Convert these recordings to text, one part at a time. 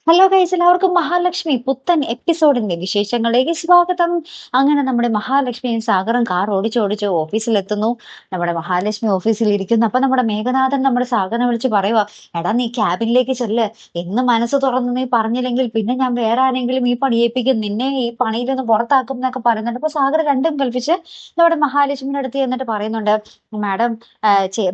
Hello guys, എല്ലാവർക്കും മഹാലക്ഷ്മി പുത്തൻ എപ്പിസോഡിന്റെ വിശേഷങ്ങളിലേക്ക് സ്വാഗതം. അങ്ങനെ നമ്മുടെ മഹാലക്ഷ്മിയും സാഗറും കാർ ഓടിച്ച് ഓഫീസിലെത്തുന്നു. നമ്മുടെ മഹാലക്ഷ്മി ഓഫീസിൽ ഇരിക്കുന്നു. അപ്പൊ നമ്മുടെ മേഘനാഥൻ നമ്മുടെ സാഗറിനെ വിളിച്ച് പറയുക, എടാ നീ ക്യാബിനിലേക്ക് ചെല്ല്, എന്ന് മനസ്സ് തുറന്ന് നീ പറഞ്ഞില്ലെങ്കിൽ പിന്നെ ഞാൻ വേറെ ആരെങ്കിലും ഈ പണിയേൽപ്പിക്കും, നിന്നെ ഈ പണിയിൽ നിന്ന് പുറത്താക്കും എന്നൊക്കെ പറയുന്നുണ്ട്. അപ്പൊ സാഗർ രണ്ടും കൽപ്പിച്ച് നമ്മുടെ മഹാലക്ഷ്മിയുടെ അടുത്ത് എന്നിട്ട് പറയുന്നുണ്ട്, മാഡം,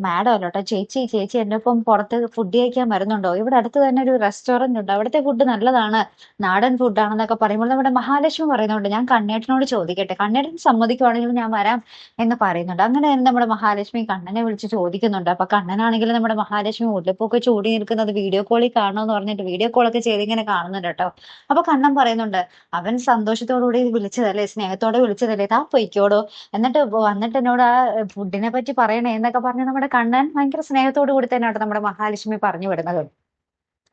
മാഡം അല്ലോട്ടോ, ചേച്ചി ചേച്ചി എന്റെ ഒപ്പം പുറത്ത് ഫുഡ് കഴിക്കാൻ വരുന്നുണ്ടോ? ഇവിടെ അടുത്ത് തന്നെ ഒരു റെസ്റ്റോറന്റ് ഉണ്ട്, അവിടുത്തെ ഫുഡ് നല്ലതാണ്, നാടൻ ഫുഡാണെന്നൊക്കെ പറയുമ്പോൾ നമ്മുടെ മഹാലക്ഷ്മി പറയുന്നുണ്ട്, ഞാൻ കണ്ണേട്ടനോട് ചോദിക്കട്ടെ, കണ്ണേട്ടൻ സമ്മതിക്കുവാണെങ്കിൽ ഞാൻ വരാം എന്ന് പറയുന്നുണ്ട്. അങ്ങനെ തന്നെ നമ്മുടെ മഹാലക്ഷ്മി കണ്ണനെ വിളിച്ച് ചോദിക്കുന്നുണ്ട്. അപ്പൊ കണ്ണനാണെങ്കിൽ നമ്മുടെ മഹാലക്ഷ്മി മുല്ലപ്പൊക്കെ ചൂടി നിൽക്കുന്നത് വീഡിയോ കോളിൽ കാണുമെന്ന് പറഞ്ഞിട്ട് വീഡിയോ കോളൊക്കെ ചെയ്ത് ഇങ്ങനെ കാണുന്നുണ്ട് കേട്ടോ. അപ്പൊ കണ്ണൻ പറയുന്നുണ്ട്, അവൻ സന്തോഷത്തോടുകൂടി വിളിച്ചതല്ലേ, സ്നേഹത്തോടെ വിളിച്ചതല്ലേ, താ പൊയ്ക്കോടോ, എന്നിട്ട് വന്നിട്ട് എന്നോട് ആ ഫുഡിനെ പറ്റി പറയണേ എന്നൊക്കെ പറഞ്ഞ് നമ്മുടെ കണ്ണൻ ഭയങ്കര സ്നേഹത്തോടു കൂടി തന്നെയാണ് നമ്മുടെ മഹാലക്ഷ്മി പറഞ്ഞു വിടുന്നത്.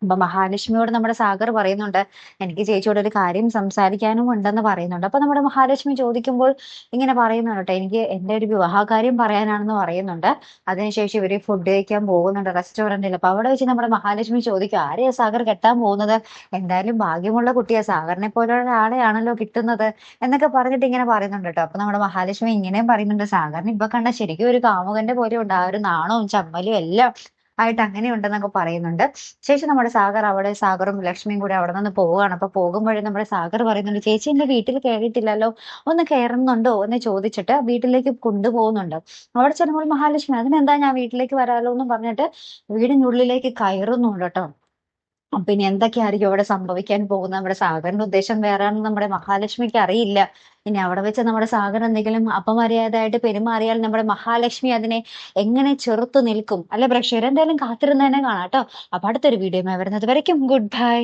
അപ്പൊ മഹാലക്ഷ്മിയോട് നമ്മുടെ സാഗർ പറയുന്നുണ്ട്, എനിക്ക് ചേച്ചിയോട് ഒരു കാര്യം സംസാരിക്കാനും ഉണ്ടെന്ന് പറയുന്നുണ്ട്. അപ്പൊ നമ്മുടെ മഹാലക്ഷ്മി ചോദിക്കുമ്പോൾ ഇങ്ങനെ പറയുന്നുണ്ട് കേട്ടോ, എനിക്ക് എന്റെ ഒരു വിവാഹകാര്യം പറയാനാണെന്ന് പറയുന്നുണ്ട്. അതിനുശേഷം ഇവര് ഫുഡ് കഴിക്കാൻ പോകുന്നുണ്ട് റെസ്റ്റോറന്റിൽ. അപ്പൊ അവിടെ വെച്ച് നമ്മുടെ മഹാലക്ഷ്മി ചോദിക്കും, ആരെയാ സാഗർ കെട്ടാൻ പോകുന്നത്? എന്തായാലും ഭാഗ്യമുള്ള കുട്ടിയാ, സാഗറിനെ പോലെ ഒരാളെയാണല്ലോ കിട്ടുന്നത് എന്നൊക്കെ പറഞ്ഞിട്ട് ഇങ്ങനെ പറയുന്നുണ്ട് കേട്ടോ. അപ്പൊ നമ്മുടെ മഹാലക്ഷ്മി ഇങ്ങനെയും പറയുന്നുണ്ട്, സാഗറിന് ഇപ്പൊ കണ്ട ശരിക്കും ഒരു കാമുകന്റെ പോലെ ഉണ്ട്, ആ ഒരു നാണവും ചമ്മലും എല്ലാം ആയിട്ട് അങ്ങനെ ഉണ്ടെന്നൊക്കെ പറയുന്നുണ്ട്. ശേഷം നമ്മുടെ സാഗറും ലക്ഷ്മിയും കൂടി അവിടെ നിന്ന് പോവുകയാണ്. അപ്പൊ പോകുമ്പോഴേ നമ്മുടെ സാഗർ പറയുന്നുണ്ട്, ചേച്ചി എന്റെ വീട്ടിൽ കയറിയിട്ടില്ലല്ലോ, ഒന്ന് കയറുന്നുണ്ടോ എന്ന് ചോദിച്ചിട്ട് വീട്ടിലേക്ക് കൊണ്ടുപോകുന്നുണ്ട്. അവിടെ ചെല്ലുമ്പോൾ മഹാലക്ഷ്മി, അതിനെന്താ, ഞാൻ വീട്ടിലേക്ക് വരാലോ എന്ന് പറഞ്ഞിട്ട് വീടിനുള്ളിലേക്ക് കയറുന്നുണ്ട് കേട്ടോ. അപ്പൊ ഇനി എന്തൊക്കെയായിരിക്കും അവിടെ സംഭവിക്കാൻ പോകുന്നത്? നമ്മുടെ സാഗറിന്റെ ഉദ്ദേശം വേറെയാണെന്ന് നമ്മുടെ മഹാലക്ഷ്മിക്ക് അറിയില്ല. ഇനി അവിടെ വെച്ച് നമ്മുടെ സാഗർ എന്തെങ്കിലും അപമര്യാദയായിട്ട് പെരുമാറിയാൽ നമ്മുടെ മഹാലക്ഷ്മി അതിനെ എങ്ങനെ ചെറുത്തു നിൽക്കും? അല്ലെ പ്രേക്ഷകർ, എന്തായാലും കാത്തിരുന്ന് തന്നെ കാണാം കേട്ടോ. അപ്പൊ അടുത്തൊരു വീഡിയോ വരുന്നത് വരയ്ക്കും ഗുഡ് ബൈ.